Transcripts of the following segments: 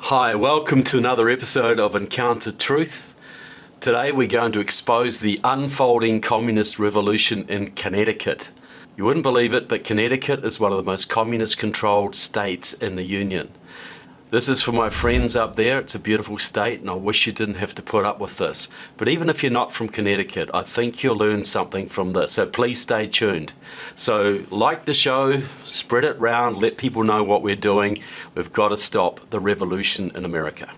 Hi, welcome to another episode of Encounter Truth. Today we're going to expose the unfolding communist revolution in Connecticut. You wouldn't believe it, but Connecticut is one of the most communist-controlled states in the Union. This is for my friends up there. It's a beautiful state, and I wish you didn't have to put up with this. But even if you're not from Connecticut, I think you'll learn something from this, so please stay tuned. So like the show, spread it round, let people know what we're doing. We've got to stop the revolution in America.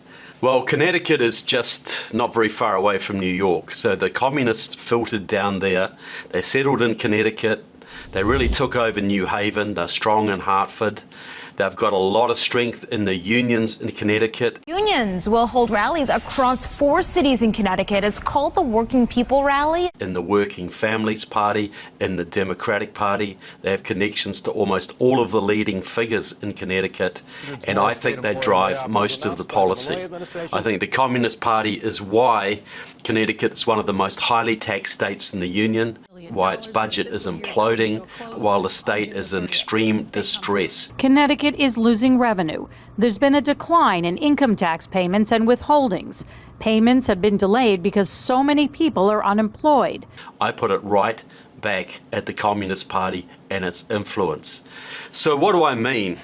Well, Connecticut is just not very far away from New York, so the communists filtered down there. They settled in Connecticut. They really took over New Haven. They're strong in Hartford. They've got a lot of strength in the unions in Connecticut. Unions will hold rallies across 4 cities in Connecticut. It's called the Working People Rally. In the Working Families Party, in the Democratic Party, they have connections to almost all of the leading figures in Connecticut, and I think they drive most of the policy. I think the Communist Party is why Connecticut is one of the most highly taxed states in the Union, why its budget is imploding, while the state is in extreme distress. Connecticut is losing revenue. There's been a decline in income tax payments and withholdings. Payments have been delayed because so many people are unemployed. I put it right back at the Communist Party and its influence. So what do I mean?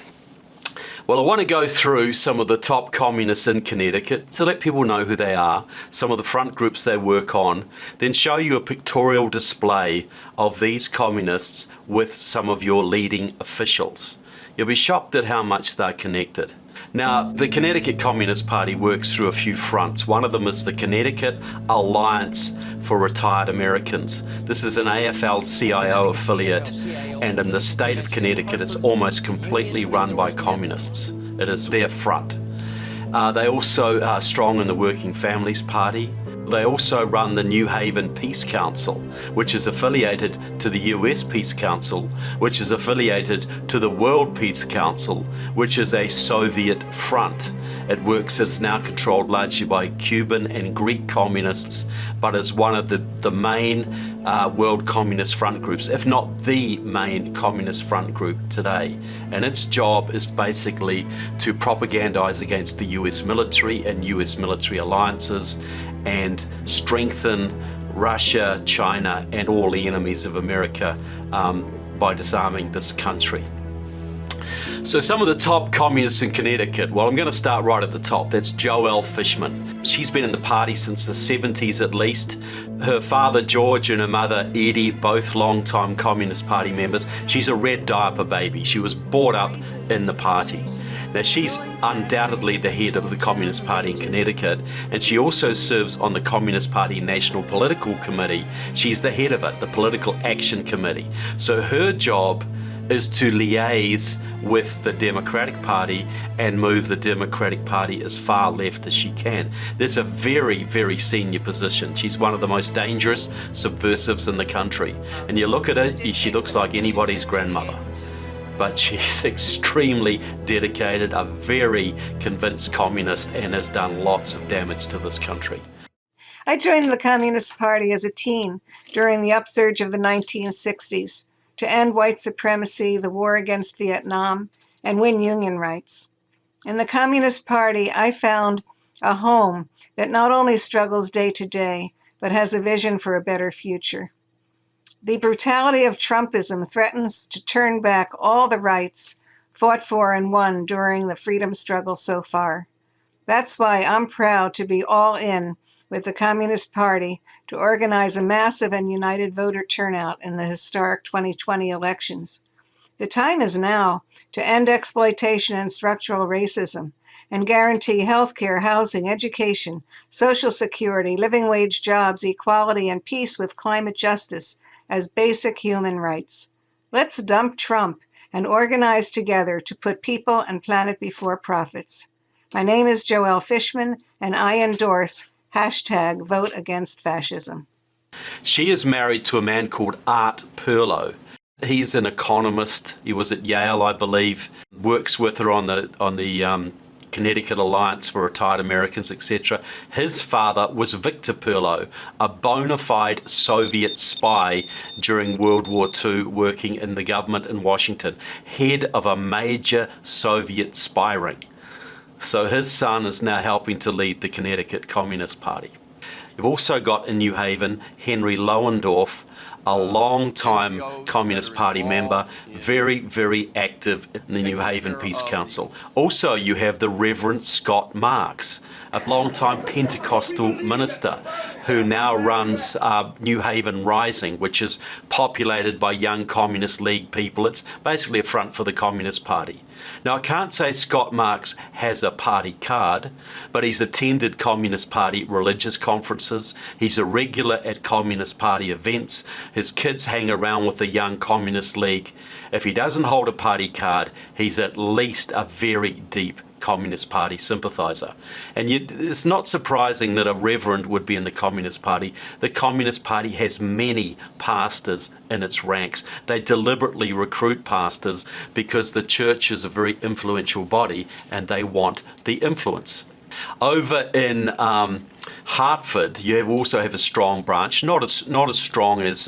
Well, I want to go through some of the top communists in Connecticut to let people know who they are, some of the front groups they work on, then show you a pictorial display of these communists with some of your leading officials. You'll be shocked at how much they're connected. Now, the Connecticut Communist Party works through a few fronts. One of them is the Connecticut Alliance for Retired Americans. This is an AFL-CIO affiliate, and in the state of Connecticut, it's almost completely run by communists. It is their front. They also are strong in the Working Families Party. They also run the New Haven Peace Council, which is affiliated to the US Peace Council, which is affiliated to the World Peace Council, which is a Soviet front. It works, it's now controlled largely by Cuban and Greek communists, but is one of the main world communist front groups, if not the main communist front group today. And its job is basically to propagandize against the US military and US military alliances, and strengthen Russia, China, and all the enemies of America by disarming this country. So some of the top communists in Connecticut, well, I'm going to start right at the top. That's Joelle Fishman. She's been in the party since the 70s at least. Her father, George, and her mother, Edie, both long-time Communist Party members. She's a red diaper baby. She was brought up in the party. Now, she's undoubtedly the head of the Communist Party in Connecticut, and she also serves on the Communist Party National Political Committee. She's the head of it, the Political Action Committee. So her job is to liaise with the Democratic Party and move the Democratic Party as far left as she can. That's a very, very senior position. She's one of the most dangerous subversives in the country. And you look at her, she looks like anybody's grandmother. But she's extremely dedicated, a very convinced communist, and has done lots of damage to this country. I joined the Communist Party as a teen during the upsurge of the 1960s to end white supremacy, the war against Vietnam, and win union rights. In the Communist Party, I found a home that not only struggles day to day, but has a vision for a better future. The brutality of Trumpism threatens to turn back all the rights fought for and won during the freedom struggle so far. That's why I'm proud to be all in with the Communist Party to organize a massive and united voter turnout in the historic 2020 elections. The time is now to end exploitation and structural racism and guarantee health care, housing, education, social security, living wage jobs, equality, and peace with climate justice as basic human rights. Let's dump Trump and organize together to put people and planet before profits. My name is Joelle Fishman, and I endorse #Vote Against Fascism. She is married to a man called Art Perlow. He's an economist. He was at Yale, I believe. Works with her on the Connecticut Alliance for Retired Americans, etc. His father was Victor Perlow, a bona fide Soviet spy during World War II, working in the government in Washington, head of a major Soviet spy ring. So his son is now helping to lead the Connecticut Communist Party. You've also got in New Haven Henry Lowendoff, a long-time Communist Party member, very, very active in the New Haven Peace Council. Also, you have the Reverend Scott Marks, a long-time Pentecostal minister who now runs New Haven Rising, which is populated by young Communist League people. It's basically a front for the Communist Party. Now, I can't say Scott Marks has a party card, but he's attended Communist Party religious conferences. He's a regular at Communist Party events. His kids hang around with the Young Communist League. If he doesn't hold a party card, he's at least a very deep Communist Party sympathizer. And yet it's not surprising that a reverend would be in the Communist Party. The Communist Party has many pastors in its ranks. They deliberately recruit pastors because the church is a very influential body and they want the influence. Over in Hartford, you also have a strong branch, not as strong as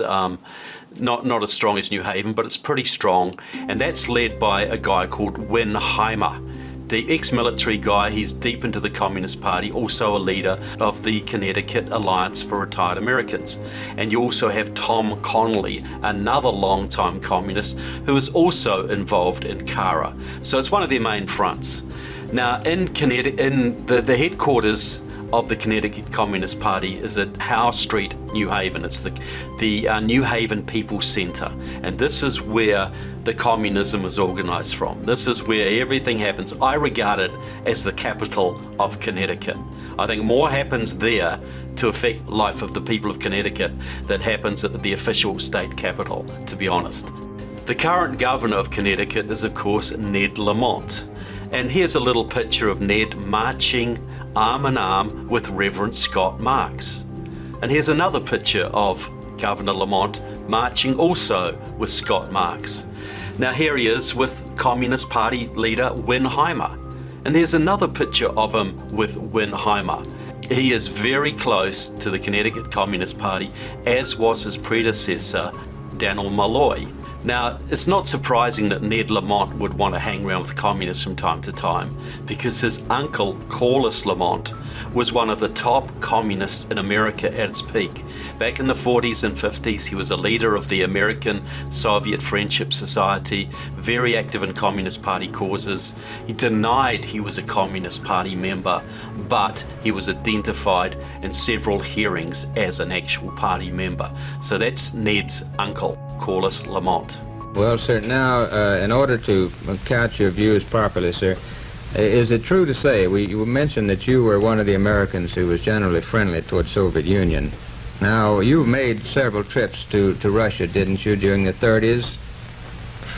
not as strong as New Haven, but it's pretty strong, and that's led by a guy called Winheimer. The ex-military guy, he's deep into the Communist Party, also a leader of the Connecticut Alliance for Retired Americans. And you also have Tom Connolly, another long-time communist who is also involved in CARA. So it's one of their main fronts. Now, in Connecticut, in the headquarters of the Connecticut Communist Party is at Howe Street, New Haven. It's the New Haven People's Center, and this is where the communism is organized from. This is where everything happens. I regard it as the capital of Connecticut. I think more happens there to affect life of the people of Connecticut than happens at the official state capital, to be honest. The current governor of Connecticut is, of course, Ned Lamont. And here's a little picture of Ned marching arm in arm with Reverend Scott Marks. And here's another picture of Governor Lamont marching also with Scott Marks. Now here he is with Communist Party leader Winheimer. And there's another picture of him with Winheimer. He is very close to the Connecticut Communist Party, as was his predecessor, Daniel Malloy. Now, it's not surprising that Ned Lamont would want to hang around with communists from time to time, because his uncle, Corliss Lamont, was one of the top communists in America at its peak. Back in the 40s and 50s, he was a leader of the American Soviet Friendship Society, very active in Communist Party causes. He denied he was a Communist Party member, but he was identified in several hearings as an actual party member. So that's Ned's uncle, Corliss Lamont. Well, sir, now, in order to couch your views properly, sir, is it true to say, you mentioned that you were one of the Americans who was generally friendly toward Soviet Union. Now, you made several trips to Russia, didn't you, during the 30s?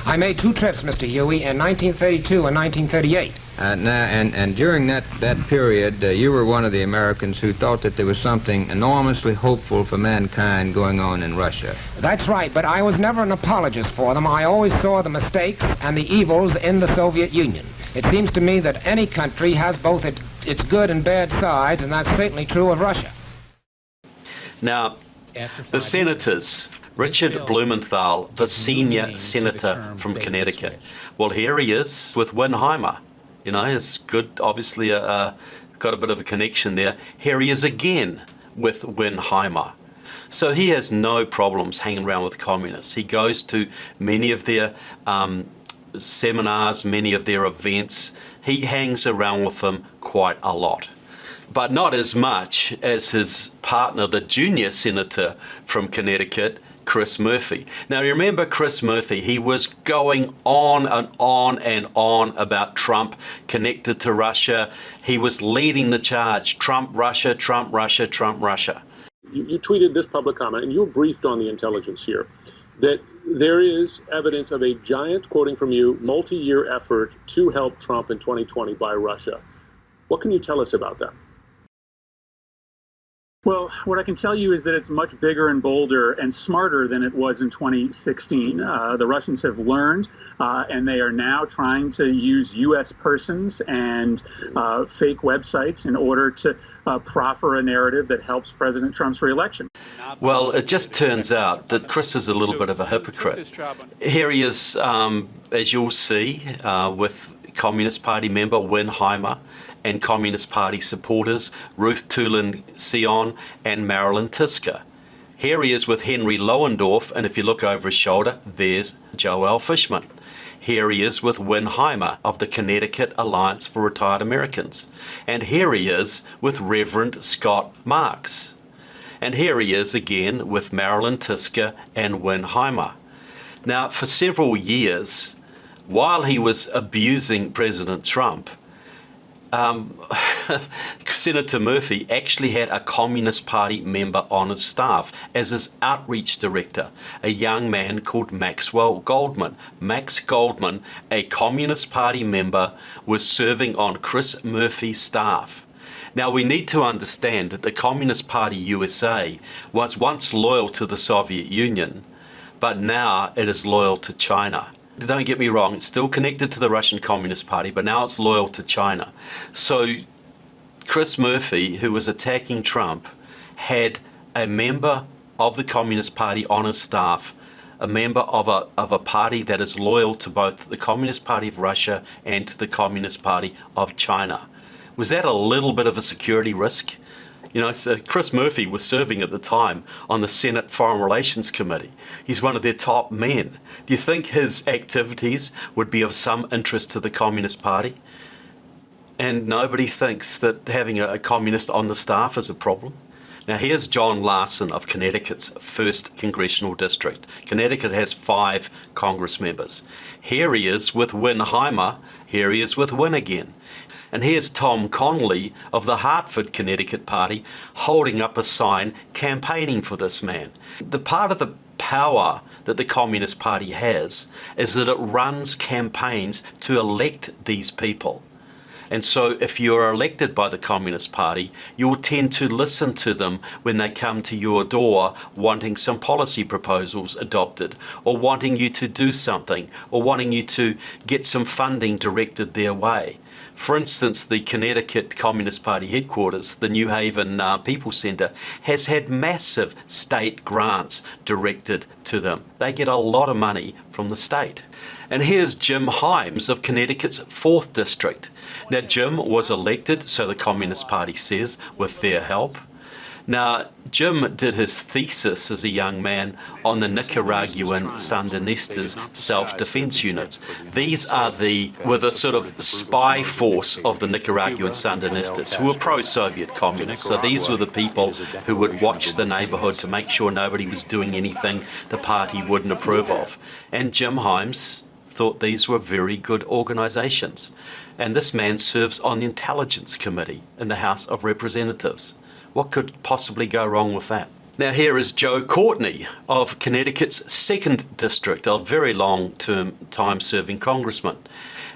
I made 2 trips, Mr. Huey, in 1932 and 1938. And during that period, you were one of the Americans who thought that there was something enormously hopeful for mankind going on in Russia. That's right, but I was never an apologist for them. I always saw the mistakes and the evils in the Soviet Union. It seems to me that any country has both its good and bad sides, and that's certainly true of Russia. Now, the senators, Richard Blumenthal, the senior senator from Connecticut. Well, here he is with Winheimer. You know, it's good, obviously got a bit of a connection there. Here he is again with Winheimer. So he has no problems hanging around with communists. He goes to many of their seminars, many of their events. He hangs around with them quite a lot. But not as much as his partner, the junior senator from Connecticut, Chris Murphy. Now remember Chris Murphy, he was going on and on and on about Trump connected to Russia. He was leading the charge, Trump, Russia, Trump, Russia, Trump, Russia. You tweeted this public comment, and you were briefed on the intelligence here, that there is evidence of a giant, quoting from you, multi-year effort to help Trump in 2020 by Russia. What can you tell us about that? Well, what I can tell you is that it's much bigger and bolder and smarter than it was in 2016. The Russians have learned, and they are now trying to use U.S. persons and fake websites in order to proffer a narrative that helps President Trump's reelection. Well, it just turns out that Chris is a little bit of a hypocrite. Here he is, as you'll see, with Communist Party member Winheimer, and Communist Party supporters Ruth Tulin Sion and Marilyn Tisker. Here he is with Henry Lohendorf, and if you look over his shoulder, there's Joelle Fishman. Here he is with Win Heimer of the Connecticut Alliance for Retired Americans. And here he is with Reverend Scott Marks. And here he is again with Marilyn Tisker and Win Heimer. Now, for several years, while he was abusing President Trump, Senator Murphy actually had a Communist Party member on his staff as his outreach director, a young man called Maxwell Goldman. Max Goldman, a Communist Party member, was serving on Chris Murphy's staff. Now, we need to understand that the Communist Party USA was once loyal to the Soviet Union, but now it is loyal to China. Don't get me wrong, it's still connected to the Russian Communist Party, but now it's loyal to China. So Chris Murphy, who was attacking Trump, had a member of the Communist Party on his staff, a member of a party that is loyal to both the Communist Party of Russia and to the Communist Party of China. Was that a little bit of a security risk? You know, so Chris Murphy was serving at the time on the Senate Foreign Relations Committee. He's one of their top men. Do you think his activities would be of some interest to the Communist Party? And nobody thinks that having a communist on the staff is a problem. Now here's John Larson of Connecticut's 1st Congressional District. Connecticut has 5 Congress members. Here he is with Win Heimer. Here he is with Win again. And here's Tom Connolly of the Hartford, Connecticut Party holding up a sign campaigning for this man. The part of the power that the Communist Party has is that it runs campaigns to elect these people. And so if you're elected by the Communist Party, you'll tend to listen to them when they come to your door wanting some policy proposals adopted, or wanting you to do something, or wanting you to get some funding directed their way. For instance, the Connecticut Communist Party headquarters, the New Haven People Center, has had massive state grants directed to them. They get a lot of money from the state. And here's Jim Himes of Connecticut's 4th District. Now, Jim was elected, so the Communist Party says, with their help. Now, Jim did his thesis as a young man on the Nicaraguan Sandinistas self-defense units. These were the sort of spy force of the Nicaraguan Sandinistas, who were pro-Soviet communists. So these were the people who would watch the neighborhood to make sure nobody was doing anything the party wouldn't approve of. And Jim Himes thought these were very good organizations. And this man serves on the Intelligence Committee in the House of Representatives. What could possibly go wrong with that? Now here is Joe Courtney of Connecticut's 2nd District, a very long-term time-serving congressman.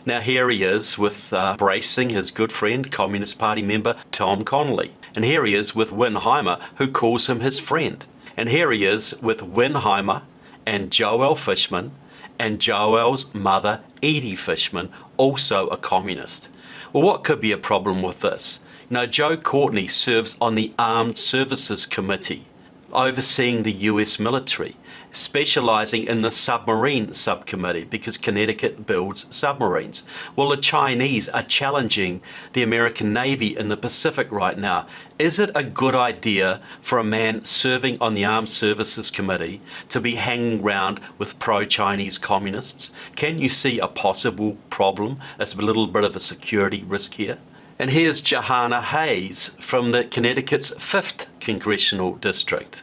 Now here he is with bracing his good friend, Communist Party member Tom Connolly. And here he is with Win Heimer, who calls him his friend. And here he is with Win Heimer and Joelle Fishman and Joelle's mother, Edie Fishman, also a communist. Well, what could be a problem with this? Now, Joe Courtney serves on the Armed Services Committee, overseeing the US military, specializing in the submarine subcommittee because Connecticut builds submarines. Well, the Chinese are challenging the American Navy in the Pacific right now. Is it a good idea for a man serving on the Armed Services Committee to be hanging around with pro-Chinese communists? Can you see a possible problem as a little bit of a security risk here? And here's Johanna Hayes from the Connecticut's 5th Congressional District.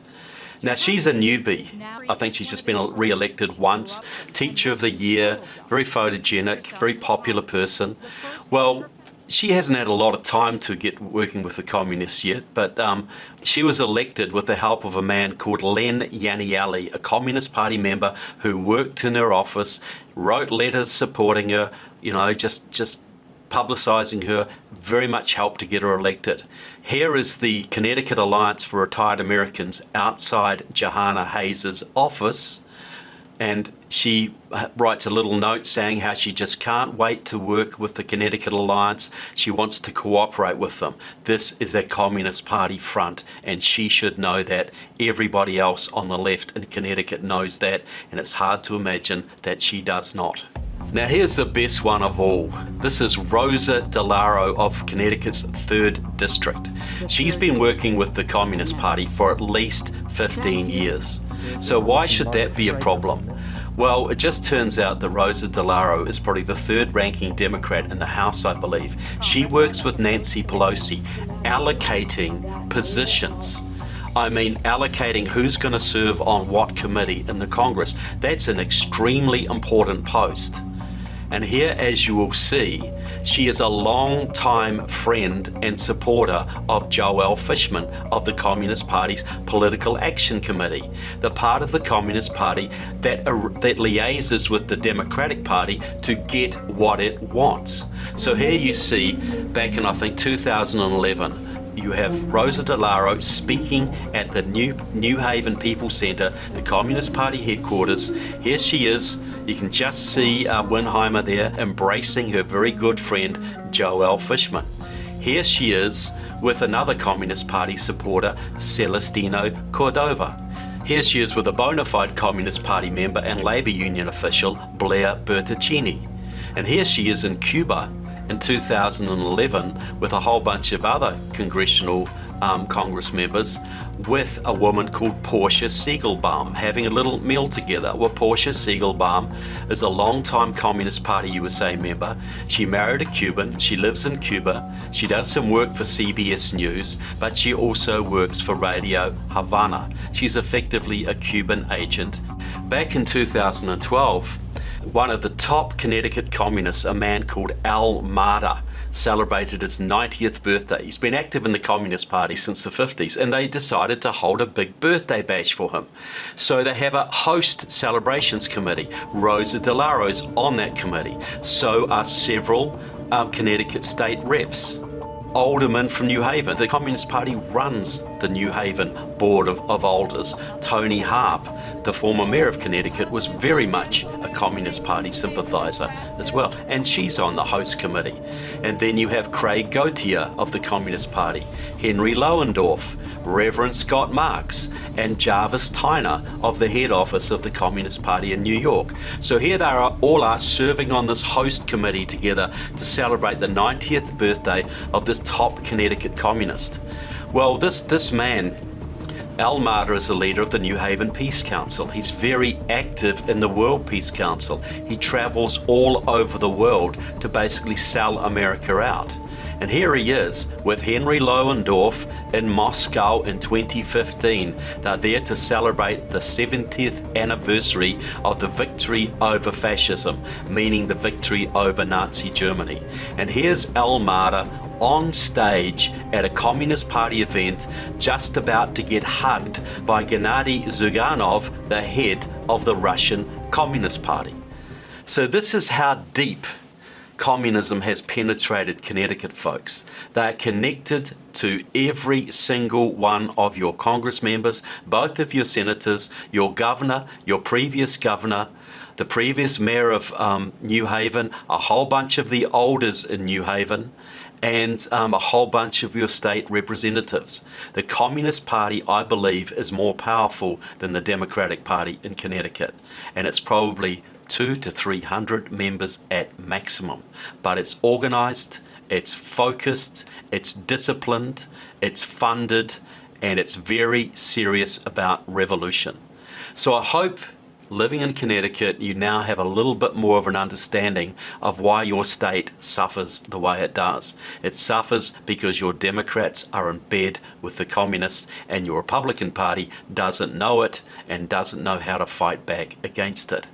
Now, she's a newbie. I think she's just been re-elected once. Teacher of the Year, very photogenic, very popular person. Well, she hasn't had a lot of time to get working with the communists yet, but she was elected with the help of a man called Len Yaniali, a Communist Party member who worked in her office, wrote letters supporting her, you know, just publicising her, very much helped to get her elected. Here is the Connecticut Alliance for Retired Americans outside Johanna Hayes' office, and she writes a little note saying how she just can't wait to work with the Connecticut Alliance. She wants to cooperate with them. This is a Communist Party front, and she should know that. Everybody else on the left in Connecticut knows that, and it's hard to imagine that she does not. Now here's the best one of all. This is Rosa DeLauro of Connecticut's 3rd District. She's been working with the Communist Party for at least 15 years. So why should that be a problem? Well, it just turns out that Rosa DeLauro is probably the 3rd ranking Democrat in the House, I believe. She works with Nancy Pelosi, allocating positions. I mean, allocating who's going to serve on what committee in the Congress. That's an extremely important post. And here, as you will see, she is a long-time friend and supporter of Joelle Fishman of the Communist Party's Political Action Committee, the part of the Communist Party that liaises with the Democratic Party to get what it wants. So here you see, back in I think 2011, you have Rosa DeLauro speaking at the New Haven People Center, the Communist Party headquarters. Here she is. You can just see Winheimer there embracing her very good friend, Joelle Fishman. Here she is with another Communist Party supporter, Celestino Cordova. Here she is with a bona fide Communist Party member and Labour Union official, Blair Bertuccini. And here she is in Cuba in 2011 with a whole bunch of other congressional Congress members with a woman called Portia Siegelbaum having a little meal together. Well, Portia Siegelbaum is a long-time Communist Party USA member. She married a Cuban. She lives in Cuba. She does some work for CBS News, but she also works for Radio Havana. She's effectively a Cuban agent. Back in 2012, one of the top Connecticut communists, a man called Al Marder, celebrated his 90th birthday. He's been active in the Communist Party since the 50s, and they decided to hold a big birthday bash for him. So they have a host celebrations committee. Rosa DeLauro's on that committee. So are several Connecticut state reps. Alderman from New Haven. The Communist Party runs the New Haven Board of Alders. Tony Harp, the former mayor of Connecticut, was very much a Communist Party sympathizer as well, and she's on the host committee. And then you have Craig Gautier of the Communist Party, Henry Lohendorf, Reverend Scott Marks, and Jarvis Tyner of the head office of the Communist Party in New York. So here they all are serving on this host committee together to celebrate the 90th birthday of this top Connecticut communist. Well, this man, Al Marder, is the leader of the New Haven Peace Council. He's very active in the World Peace Council. He travels all over the world to basically sell America out. And here he is with Henry Lohendorf in Moscow in 2015. They're there to celebrate the 70th anniversary of the victory over fascism, meaning the victory over Nazi Germany. And here's Al Marder on stage at a Communist Party event, just about to get hugged by Gennady Zyuganov, the head of the Russian Communist Party. So this is how deep communism has penetrated Connecticut, folks. They are connected to every single one of your Congress members, both of your senators, your governor, your previous governor, the previous mayor of New Haven, a whole bunch of the alders in New Haven, and a whole bunch of your state representatives. The Communist Party, I believe, is more powerful than the Democratic Party in Connecticut, and it's probably 200 to 300 members at maximum. But it's organized, it's focused, it's disciplined, it's funded, and it's very serious about revolution. So I hope, living in Connecticut, you now have a little bit more of an understanding of why your state suffers the way it does. It suffers because your Democrats are in bed with the communists, and your Republican Party doesn't know it and doesn't know how to fight back against it.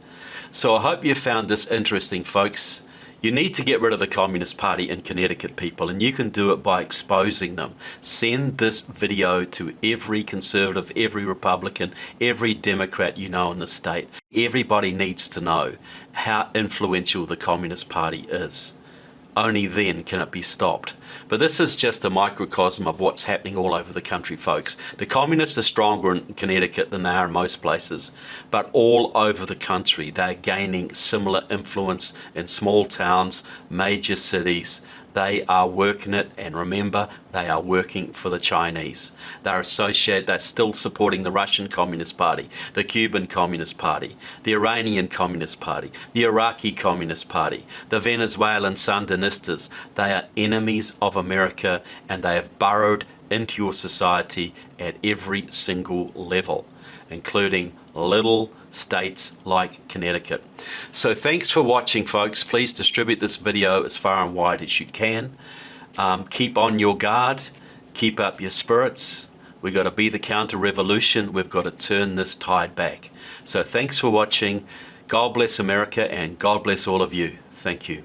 So I hope you found this interesting, folks. You need to get rid of the Communist Party in Connecticut, people, and you can do it by exposing them. Send this video to every conservative, every Republican, every Democrat you know in the state. Everybody needs to know how influential the Communist Party is. Only then can it be stopped. But this is just a microcosm of what's happening all over the country, folks. The communists are stronger in Connecticut than they are in most places, but all over the country they're gaining similar influence in small towns, major cities, they are working it, and remember, they are working for the Chinese. They're still supporting the Russian Communist Party, the Cuban Communist Party, the Iranian Communist Party, the Iraqi Communist Party, the Venezuelan Sandinistas. They are enemies of America, and they have burrowed into your society at every single level, including little states like Connecticut. So thanks for watching, folks. Please distribute this video as far and wide as you can. Keep on your guard. Keep up your spirits. We've got to be the counter-revolution. We've got to turn this tide back. So thanks for watching. God bless America, and God bless all of you. Thank you.